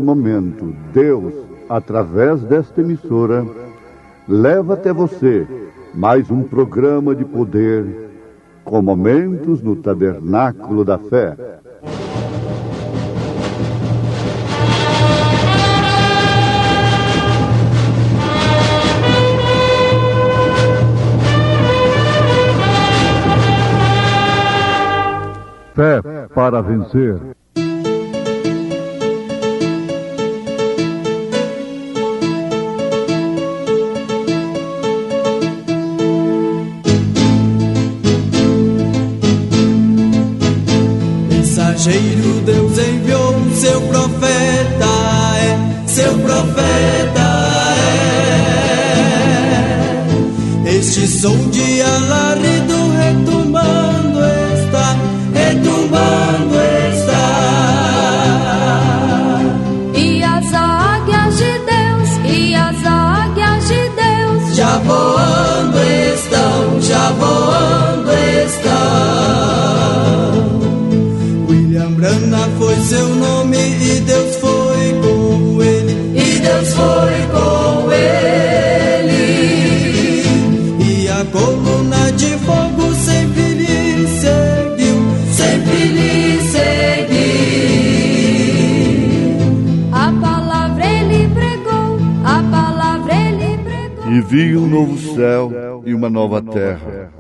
momento, Deus, através desta emissora, leva até você mais um programa de poder com momentos no Tabernáculo da Fé. Fé para vencer. Mensageiro, Deus enviou seu profeta, seu profeta é. Este som de alarido retumbando está, retumbando está. E as águias de Deus, e as águias de Deus já voando estão, já voando estão. William Branham foi seu nome e Deus foi com ele, e Deus foi com ele. E a coluna de fogo sempre lhe seguiu, sempre lhe seguiu. a palavra ele pregou, a palavra ele pregou. E vi um novo céu e uma nova terra,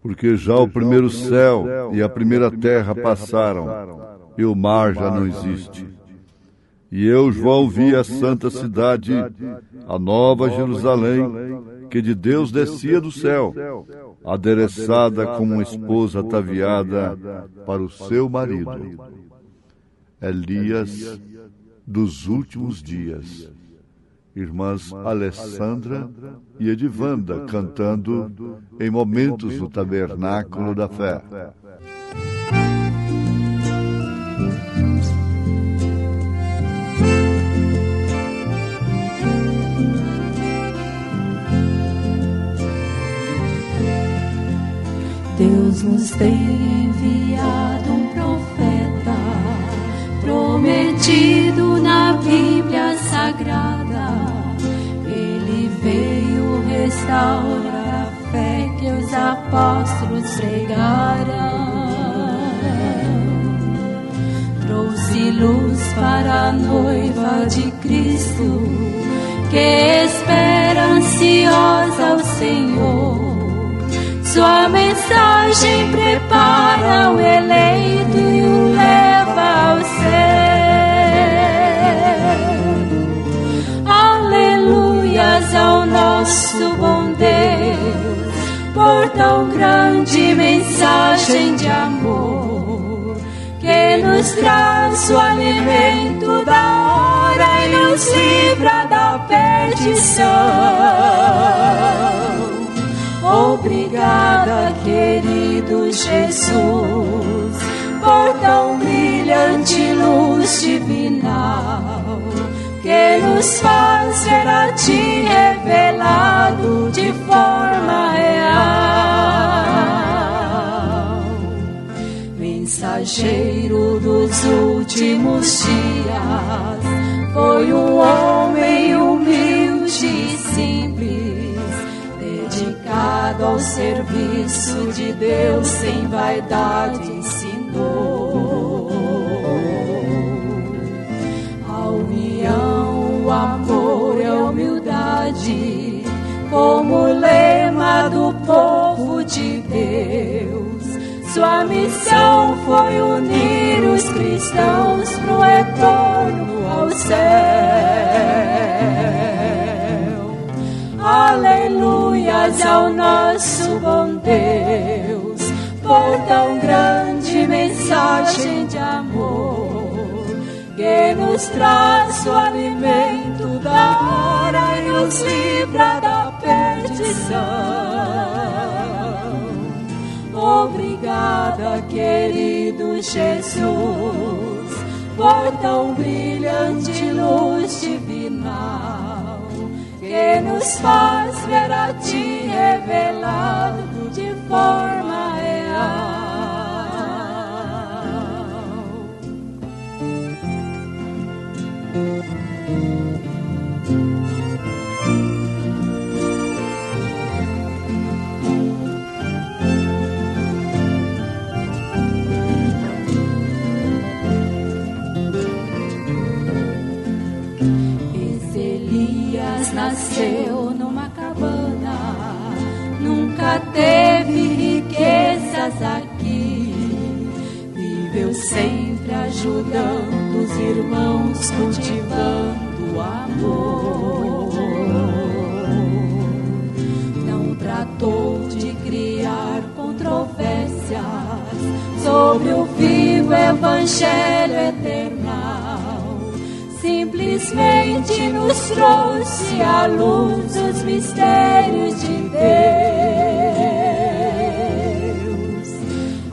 porque já o primeiro céu e a primeira terra passaram, e o mar já não existe. E eu, João, vi a santa cidade, a nova Jerusalém, que de Deus descia do céu, adereçada como uma esposa ataviada para o seu marido. Elias dos últimos dias. Irmãs Alessandra e Edivanda cantando em momentos no Tabernáculo da Fé. Deus nos tem enviado um profeta, prometido na Bíblia Sagrada. Ele veio restaurar a fé que os apóstolos pregaram. Trouxe luz para a noiva de Cristo, que espera ansiosa o Senhor. Sua mensagem prepara o eleito e o leva ao céu. Aleluias ao nosso bom Deus, por tão grande mensagem de amor, que nos traz o alimento da hora e nos livra da perdição. Obrigada, querido Jesus, por tão brilhante luz divinal, que nos faz ver a Ti revelado de forma real. Mensageiro dos últimos dias, foi um homem humilde e simples, dedicado ao serviço de Deus, sem vaidade ensinou. A união, o amor e a humildade, como lema do povo de Deus. Sua missão foi unir os cristãos pro retorno ao céu. Aleluias ao nosso bom Deus, por tão grande mensagem de amor, que nos traz o alimento da hora e nos livra da perdição. Obrigada, querido Jesus, por tão brilhante luz divinal, que nos faz ver a Ti revelado de forma real. nunca teve riquezas aqui, viveu sempre ajudando os irmãos, cultivando o amor. Não tratou de criar controvérsias sobre o vivo evangelho eternal, simplesmente nos trouxe à luz os mistérios de Deus.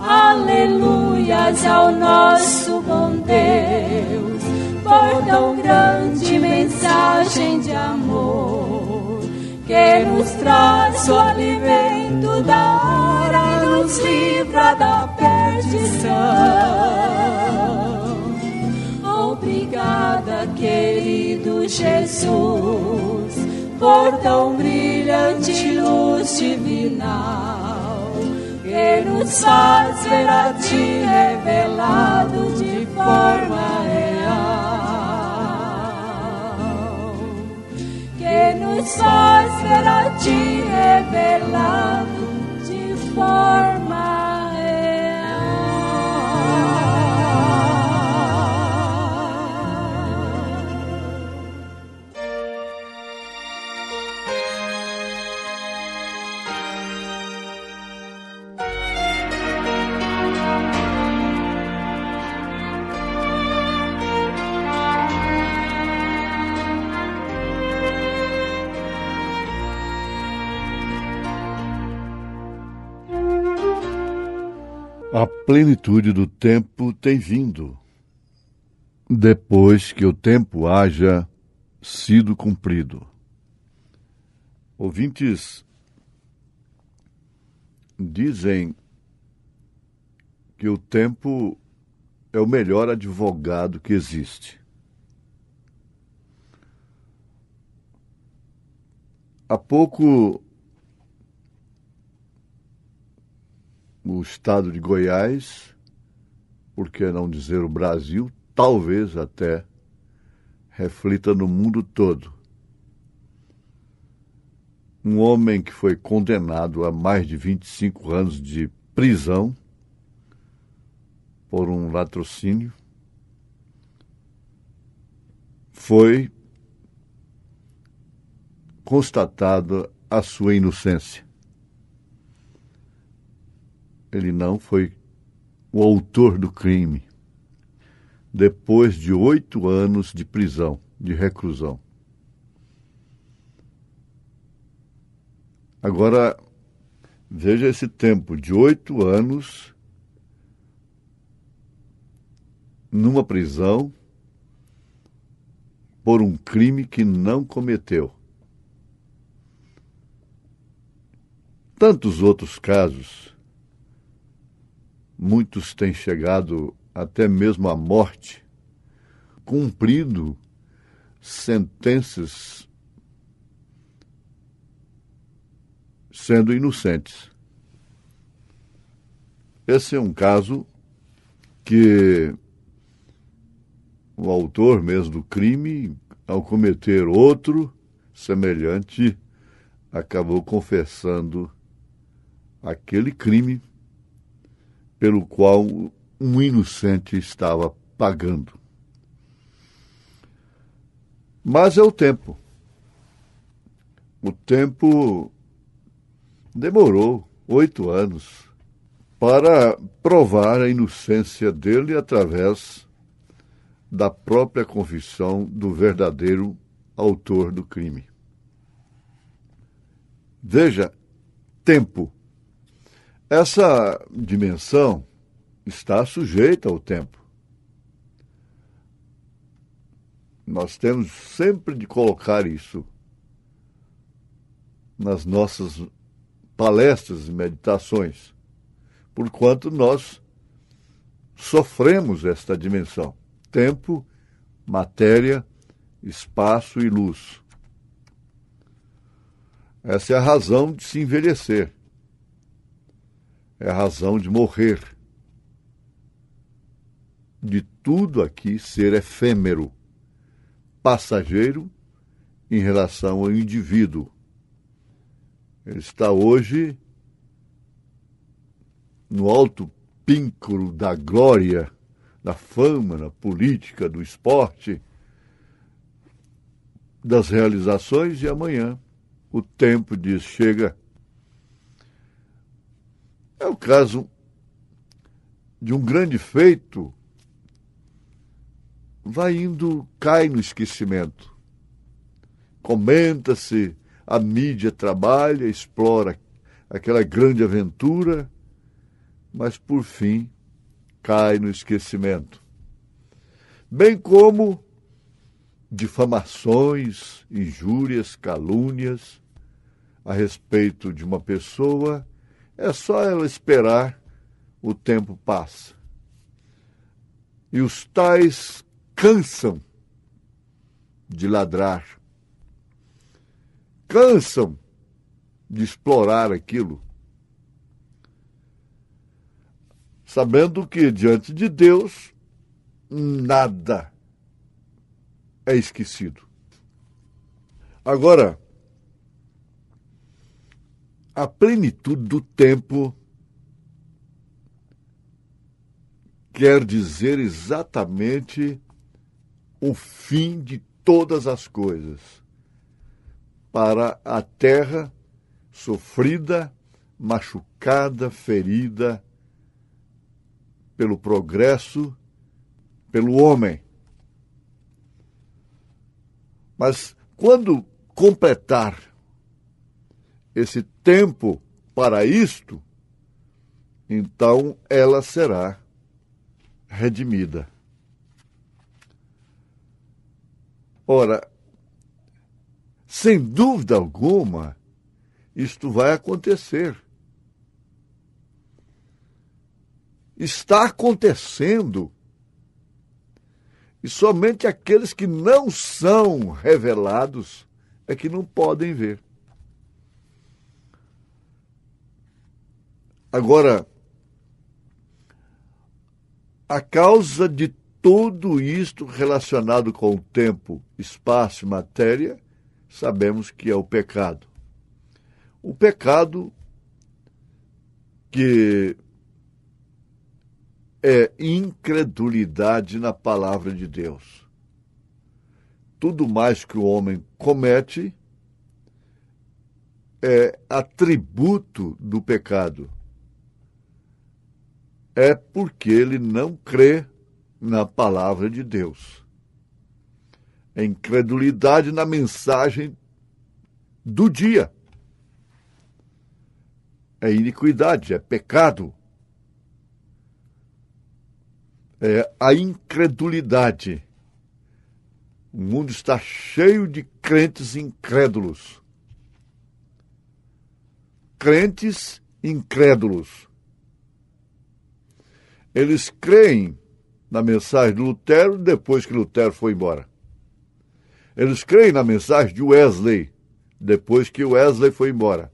Aleluias ao nosso bom Deus, por tão grande mensagem de amor, que nos traz o alimento da hora, nos livra da perdição. Obrigada, querido Jesus, por tão brilhante luz divinal, que nos faz ver a Ti revelado de forma real, que nos faz ver a Ti revelado de forma real. A plenitude do tempo tem vindo, depois que o tempo haja sido cumprido. Ouvintes dizem que o tempo é o melhor advogado que existe. Há pouco, o estado de Goiás, por que não dizer o Brasil, talvez até reflita no mundo todo. Um homem que foi condenado a mais de 25 anos de prisão por um latrocínio foi constatada a sua inocência. Ele não foi o autor do crime, depois de 8 anos de prisão, de reclusão. Agora, veja esse tempo de 8 anos numa prisão por um crime que não cometeu. Tantos outros casos, muitos têm chegado até mesmo à morte, cumprido sentenças sendo inocentes. Esse é um caso que o autor mesmo do crime, ao cometer outro semelhante, acabou confessando aquele crime pelo qual um inocente estava pagando. Mas é o tempo. O tempo demorou 8 anos para provar a inocência dele através da própria confissão do verdadeiro autor do crime. Veja, tempo. Essa dimensão está sujeita ao tempo. Nós temos sempre de colocar isso nas nossas palestras e meditações, porquanto nós sofremos esta dimensão: tempo, matéria, espaço e luz. Essa é a razão de se envelhecer. É a razão de morrer. De tudo aqui ser efêmero, passageiro em relação ao indivíduo. Ele está hoje no alto píncaro da glória, da fama, na política, do esporte, das realizações, e amanhã o tempo diz: chega. É o caso de um grande feito, cai no esquecimento. Comenta-se, a mídia trabalha, explora aquela grande aventura, mas por fim cai no esquecimento. Bem como difamações, injúrias, calúnias a respeito de uma pessoa, é só ela esperar, o tempo passa. E os tais cansam de ladrar, cansam de explorar aquilo, sabendo que diante de Deus nada é esquecido. Agora, a plenitude do tempo quer dizer exatamente o fim de todas as coisas, para a terra sofrida, machucada, ferida pelo progresso, pelo homem. Mas quando completar esse tempo para isto, então ela será redimida. Ora, sem dúvida alguma, isto vai acontecer. Está acontecendo. E somente aqueles que não são revelados é que não podem ver. Agora, a causa de tudo isto relacionado com o tempo, espaço e matéria, sabemos que é o pecado. O pecado que é incredulidade na palavra de Deus. Tudo mais que o homem comete é atributo do pecado. É porque ele não crê na palavra de Deus. É incredulidade na mensagem do dia. É iniquidade, é pecado. É a incredulidade. O mundo está cheio de crentes incrédulos. Crentes incrédulos. Eles creem na mensagem de Lutero depois que Lutero foi embora. Eles creem na mensagem de Wesley depois que Wesley foi embora.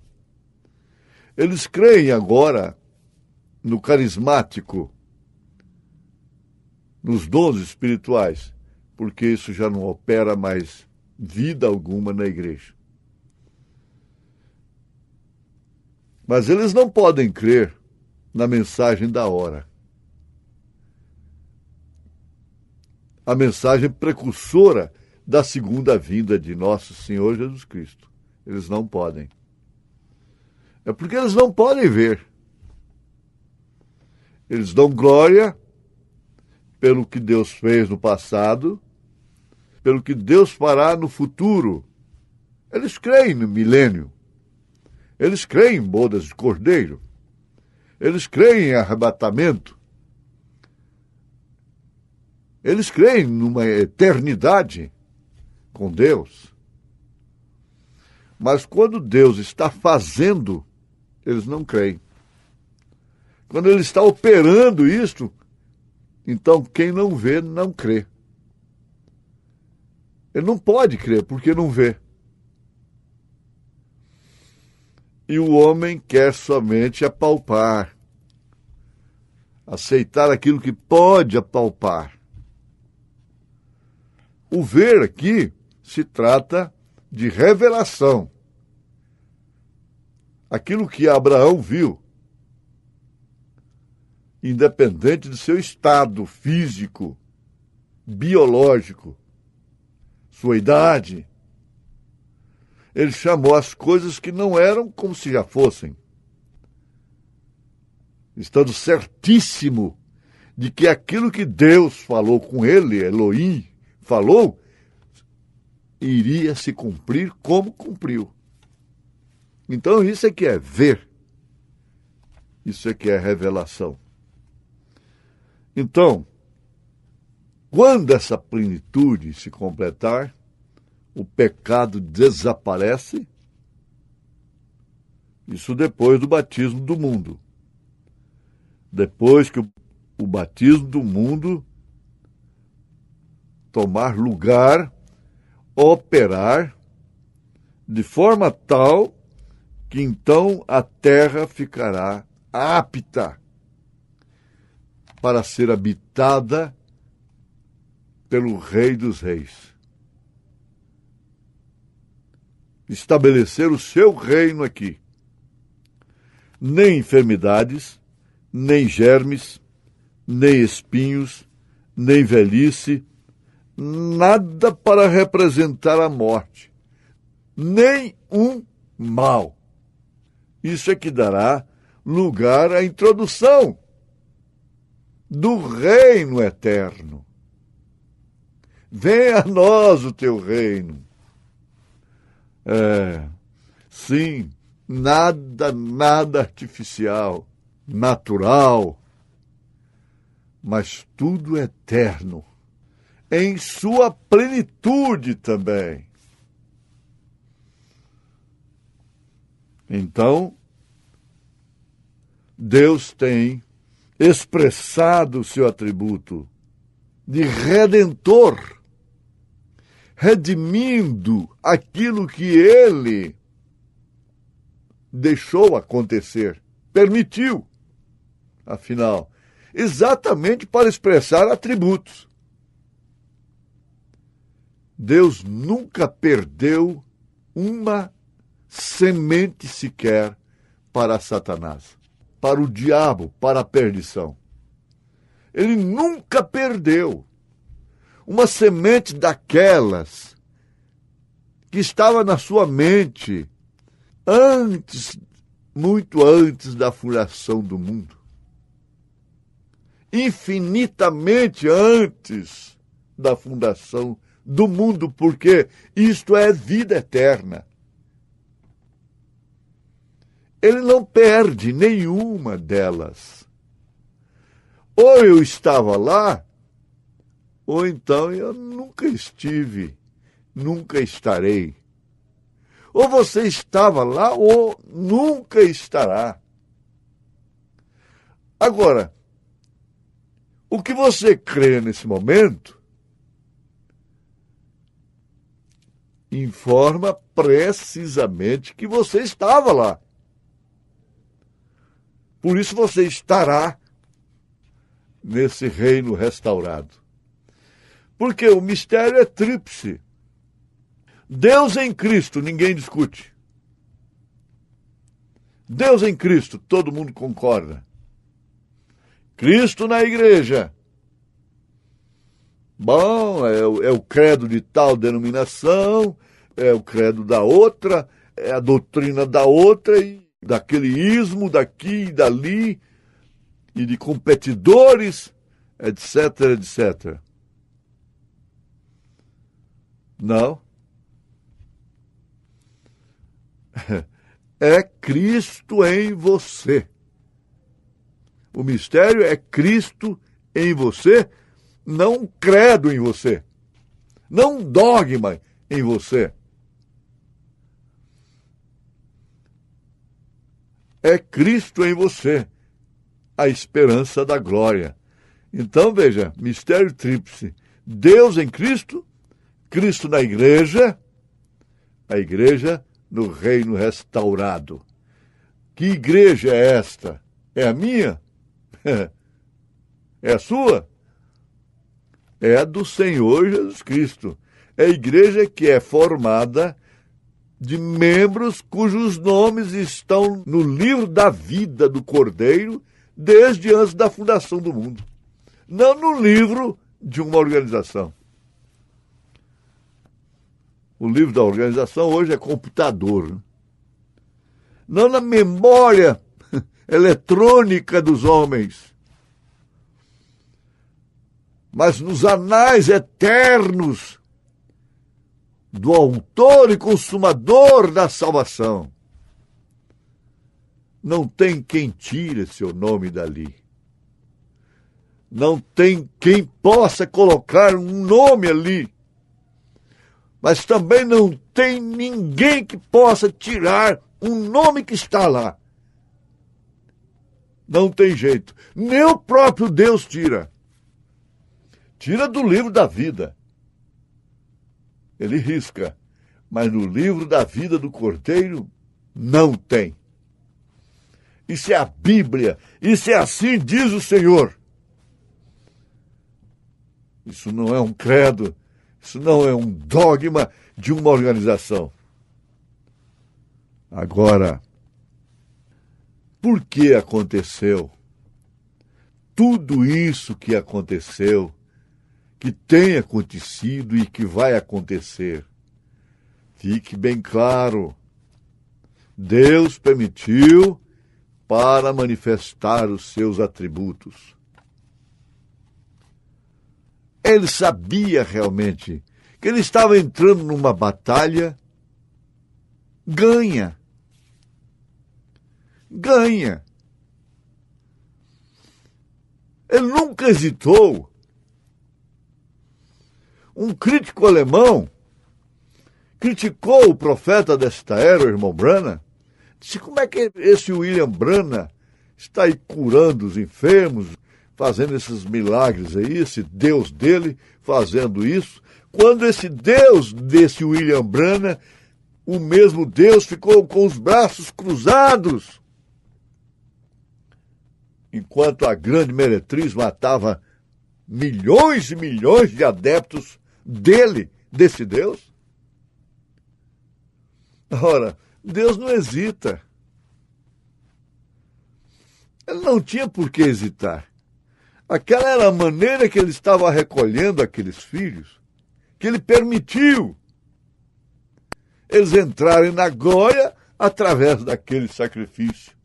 Eles creem agora no carismático, nos dons espirituais, porque isso já não opera mais vida alguma na igreja. Mas eles não podem crer na mensagem da hora. A mensagem precursora da segunda vinda de nosso Senhor Jesus Cristo. Eles não podem. É porque eles não podem ver. Eles dão glória pelo que Deus fez no passado, pelo que Deus fará no futuro. Eles creem no milênio. Eles creem em bodas de cordeiro. Eles creem em arrebatamento. Eles creem numa eternidade com Deus. Mas quando Deus está fazendo, eles não creem. Quando Ele está operando isto, então quem não vê, não crê. Ele não pode crer, porque não vê. E o homem quer somente apalpar, aceitar aquilo que pode apalpar. O ver aqui se trata de revelação. Aquilo que Abraão viu. independente do seu estado físico, biológico, sua idade. Ele chamou as coisas que não eram como se já fossem, estando certíssimo de que aquilo que Deus falou com ele, Elohim, falou, iria se cumprir como cumpriu. Então isso é que é ver. Isso é que é revelação. Então, quando essa plenitude se completar, o pecado desaparece. Isso depois do batismo do mundo. Depois que o batismo do mundo tomar lugar, operar, de forma tal que então a terra ficará apta para ser habitada pelo Rei dos Reis. Estabelecer o seu reino aqui. Nem enfermidades, nem germes, nem espinhos, nem velhice, nada para representar a morte, nem um mal. Isso é que dará lugar à introdução do reino eterno. Venha a nós o teu reino. Sim, nada artificial, natural, mas tudo eterno, em sua plenitude também. Então, Deus tem expressado o seu atributo de redentor, redimindo aquilo que ele deixou acontecer, permitiu, afinal, exatamente para expressar atributos. Deus nunca perdeu uma semente sequer para Satanás, para o diabo, para a perdição. Ele nunca perdeu uma semente daquelas que estava na sua mente antes, muito antes da fundação do mundo. Infinitamente antes da fundação do mundo, porque isto é vida eterna. Ele não perde nenhuma delas. Ou eu estava lá, ou então eu nunca estive, nunca estarei. Ou você estava lá, ou nunca estará. Agora, o que você crê nesse momento informa precisamente que você estava lá. Por isso você estará nesse reino restaurado. Porque o mistério é tríplice. Deus em Cristo, ninguém discute. Deus em Cristo, todo mundo concorda. Cristo na igreja. Bom, é o credo de tal denominação, é o credo da outra, é a doutrina da outra, e daquele ismo, daqui e dali, e de competidores, etc, etc. Não. É Cristo em você. O mistério é Cristo em você, não um credo em você, não um dogma em você. É Cristo em você, a esperança da glória. Então, veja, mistério tríplice. Deus em Cristo, Cristo na igreja, a igreja no reino restaurado. Que igreja é esta? É a minha? É a sua? É a do Senhor Jesus Cristo. É a igreja que é formada de membros cujos nomes estão no livro da vida do Cordeiro desde antes da fundação do mundo. Não no livro de uma organização. O livro da organização hoje é computador, né? Não na memória eletrônica dos homens, mas nos anais eternos do autor e consumador da salvação. Não tem quem tire seu nome dali. Não tem quem possa colocar um nome ali. Mas também não tem ninguém que possa tirar um nome que está lá. Não tem jeito. Nem o próprio Deus tira. Tira do livro da vida. Ele risca. Mas no livro da vida do Cordeiro, não tem. Isso é a Bíblia. Isso é assim diz o Senhor. Isso não é um credo. Isso não é um dogma de uma organização. Agora, por que aconteceu tudo isso que aconteceu, que tem acontecido e que vai acontecer? Fique bem claro, Deus permitiu para manifestar os seus atributos. Ele sabia realmente que ele estava entrando numa batalha ganha. Ele nunca hesitou. Um crítico alemão criticou o profeta desta era, o irmão Branham. Disse: como é que esse William Branham está aí curando os enfermos, fazendo esses milagres aí, esse Deus dele fazendo isso, quando esse Deus desse William Branham, o mesmo Deus, ficou com os braços cruzados, enquanto a grande meretriz matava milhões e milhões de adeptos dele, desse Deus? Ora, Deus não hesita. Ele não tinha por que hesitar. Aquela era a maneira que ele estava recolhendo aqueles filhos, que ele permitiu eles entrarem na glória através daquele sacrifício.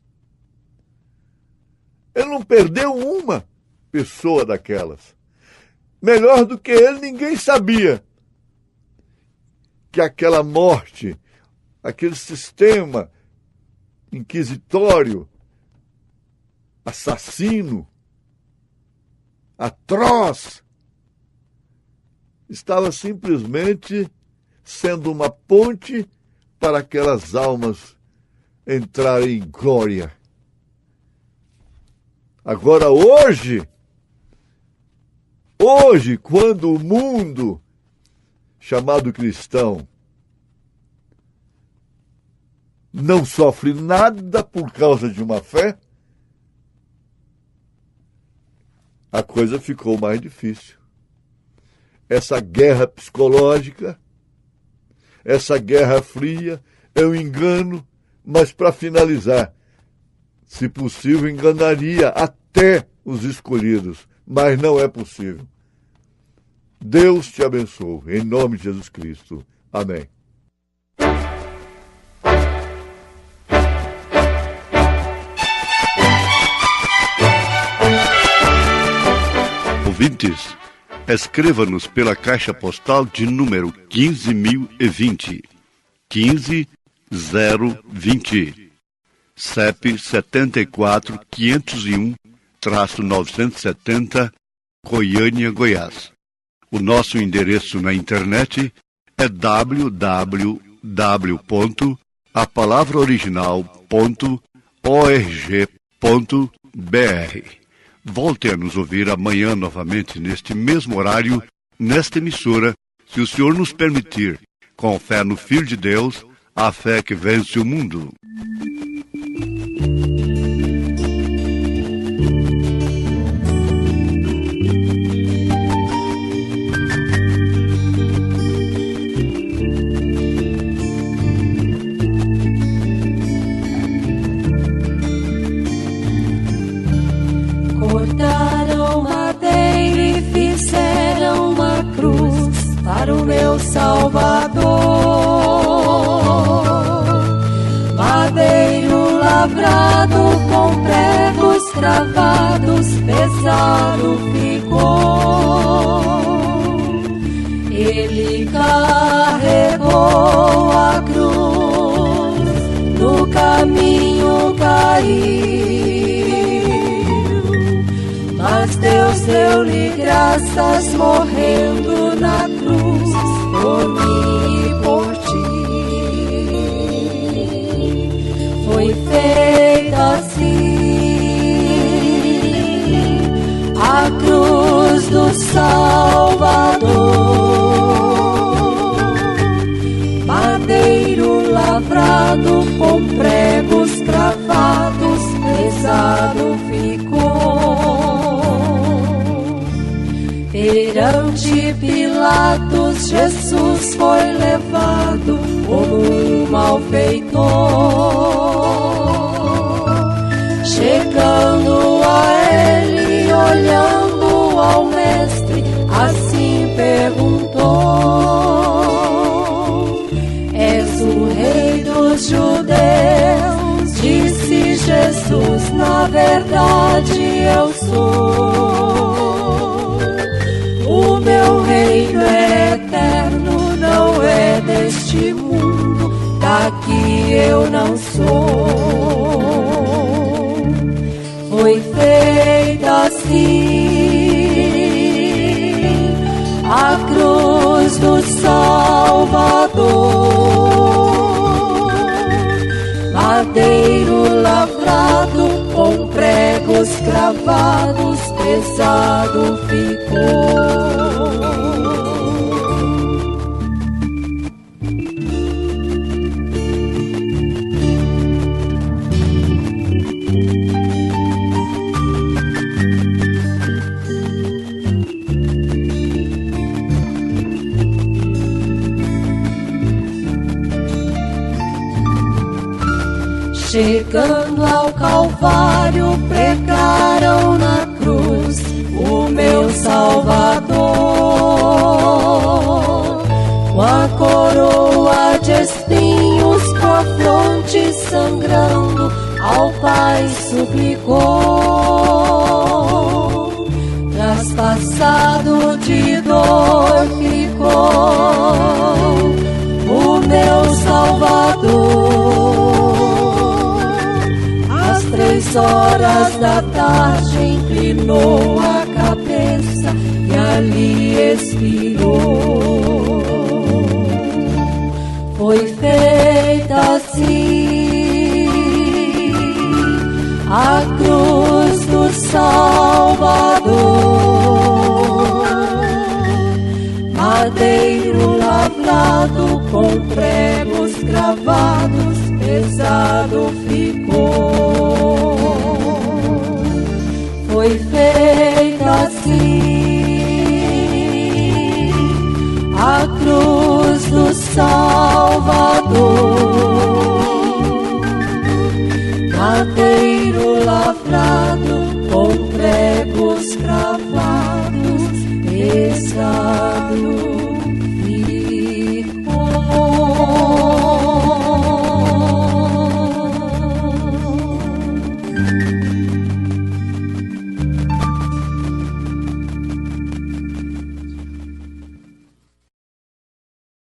Ele não perdeu uma pessoa daquelas. Melhor do que ele, ninguém sabia que aquela morte, aquele sistema inquisitório, assassino, atroz, estava simplesmente sendo uma ponte para aquelas almas entrarem em glória. Agora, hoje, quando o mundo chamado cristão não sofre nada por causa de uma fé, a coisa ficou mais difícil. Essa guerra psicológica, essa guerra fria, é um engano, mas para finalizar, se possível, enganaria até os escolhidos, mas não é possível. Deus te abençoe, em nome de Jesus Cristo. Amém. Ouvintes, escreva-nos pela caixa postal de número 15.020, 15020, CEP 74.501-970, Goiânia, Goiás. O nosso endereço na internet é www.apalavraoriginal.org.br. Volte a nos ouvir amanhã novamente neste mesmo horário, nesta emissora, se o Senhor nos permitir, com fé no Filho de Deus, a fé que vence o mundo. Salvador. Madeiro lavrado com pregos cravados, pesado ficou. Ele carregou a cruz, no caminho caiu, mas Deus deu-lhe graças morrendo na cruz por mim e por ti. Foi feita assim a cruz do Salvador. Madeiro lavrado com pregos cravados, pesado ficou. Perante Pilatos, Jesus foi levado como um malfeitor. Chegando a ele, olhando ao mestre, assim perguntou: És o rei dos judeus? Disse Jesus: na verdade eu sou. O meu reino é eterno, não é deste mundo, daqui eu não sou. Foi feita assim a cruz do Salvador. Madeiro lavrado com pregos cravados, pesado ficou. Chegando ao Calvário, pregaram na cruz o meu Salvador. Com a coroa de espinhos, com a fronte sangrando, ao Pai suplicou. Traspassado de dor ficou o meu Salvador. Às 3 horas da tarde inclinou a cabeça e ali expirou. Foi feita assim a cruz do Salvador. Madeiro lavrado com pregos cravados, pesado ficou. Foi feita assim a cruz do Salvador. Madeiro lavrado com pregos cravados, pesado.